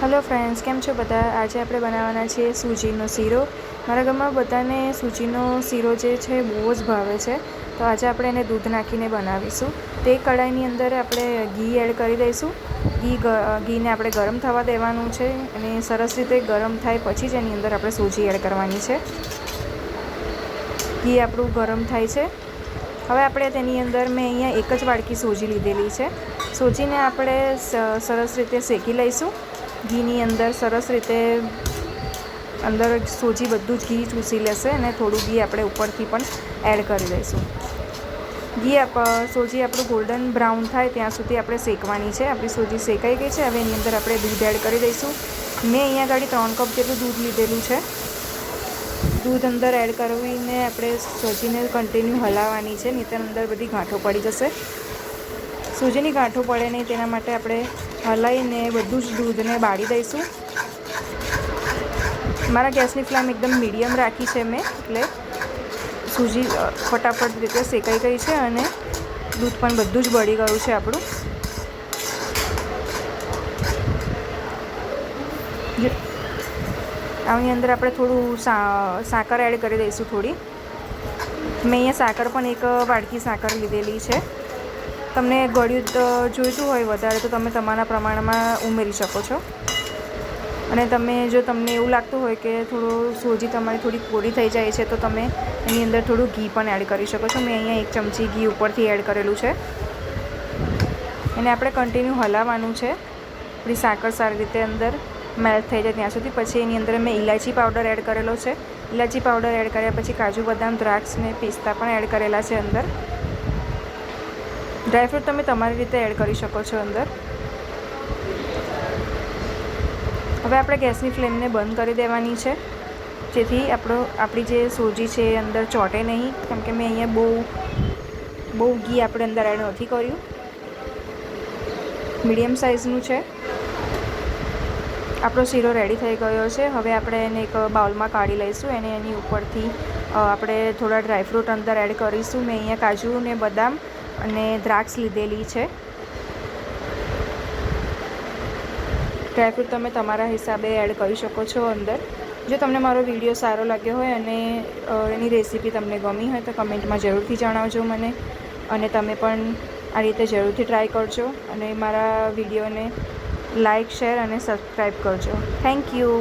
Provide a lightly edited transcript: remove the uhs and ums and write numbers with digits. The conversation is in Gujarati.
हेलो फ्रेंड्स, केम छो बधा। आज આપણે બનાવવાના છે સૂજીનો શીરો। મારા ઘરમાં બધાને સૂજીનો શીરો જે છે બહુ જ ભાવે છે, તો આજે આપણે એને દૂધ નાખીને બનાવીશું। તે કડાઈની અંદર આપણે ઘી એડ કરી દઈશું। ઘીને આપણે ગરમ થવા દેવાનું છે અને સરસ રીતે ગરમ થાય પછી જ એની અંદર આપણે સૂજી એડ કરવાની છે। ઘી આપણું ગરમ થાય છે। હવે આપણે તેની અંદર મેં અહીંયા એક જ વાડકી સૂજી લીધેલી છે। સૂજીને આપણે સરસ રીતે શેકી લઈશું। ઘીની અંદર સરસ રીતે અંદર સૂજી બધું જ ઘી ચૂસી લેશે અને થોડું ઘી આપણે ઉપરથી પણ એડ કરી દઈશું। સૂજી આપણું ગોલ્ડન બ્રાઉન થાય ત્યાં સુધી આપણે શેકવાની છે। આપણી સૂજી શેકાઈ ગઈ છે। હવે એની અંદર આપણે દૂધ એડ કરી દઈશું। મેં અહીંયા આગળ 3 કપ જેટલું દૂધ લીધેલું છે। દૂધ અંદર એડ કરીને આપણે સૂજીને કન્ટિન્યુ હલાવવાની છે, નહીંતર અંદર બધી ગાંઠો પડી જશે। સૂજીની ગાંઠો પડે નહીં તેના માટે આપણે હલાવીને બધું જ દૂધને બાળી દઈશું। મારા ગેસની ફ્લેમ એકદમ મીડિયમ રાખી છે મેં, એટલે સૂજી ફટાફટ રીતે શેકાઈ ગઈ છે અને દૂધ પણ બધું જ બળી ગયું છે આપણું। આની અંદર આપણે થોડું સાકર એડ કરી દઈશું થોડી। મેં અહીંયા સાકર પણ એક વાડકી સાકર લીધેલી છે। તમને ગળ્યું જોઈતું હોય વધારે તો તમે તમારા પ્રમાણમાં ઉમેરી શકો છો। અને જો તમને એવું લાગતું હોય કે સૂજી તમારી થોડી કોરી થઈ જાય છે તો તમે એની અંદર થોડું ઘી પણ એડ કરી શકો છો। મેં અહીંયા 1 ચમચી ઘી ઉપરથી એડ કરેલું છે। એને આપણે કન્ટિન્યુ હલાવવાનું છે, આપણી સાકર સારી રીતે અંદર મેલ્ટ થઈ જાય ત્યાં સુધી। પછી એની અંદર મેં ઇલાયચી પાવડર એડ કરેલો છે। ઇલાયચી પાવડર એડ કર્યા પછી કાજુ બદામ, દ્રાક્ષ ને પિસ્તા પણ એડ કરેલા છે અંદર। ડ્રાયફ્રૂટ તમે તમારી રીતે એડ કરી શકો છો અંદર। હવે આપણે ગેસની ફ્લેમને બંધ કરી દેવાની છે, જેથી આપણી જે સૂજી છે એ અંદર ચોંટે નહીં, કેમ કે મેં અહીંયા બહુ ઘી આપણે અંદર એડ નથી કર્યું। મીડિયમ સાઇઝનું છે। આપણો શીરો રેડી થઈ ગયો છે। હવે આપણે એને એક બાઉલમાં કાઢી લઈશું। એની ઉપરથી આપણે થોડા ડ્રાયફ્રૂટ અંદર એડ કરીશું। મેં અહીંયા કાજુ ને બદામ અને દ્રાક્ષ લીધેલી છે। ડ્રાયફ્રૂટ તમે તમારા હિસાબે એડ કરી શકો છો અંદર। જો તમને મારો વિડીયો સારો લાગ્યો હોય અને એની રેસીપી તમને ગમી હોય તો કમેન્ટમાં જરૂરથી જણાવજો મને, અને તમે પણ આ રીતે જરૂરથી ટ્રાય કરજો અને મારા વિડીયોને લાઇક, શેર અને સબસ્ક્રાઈબ કરજો। Thank you.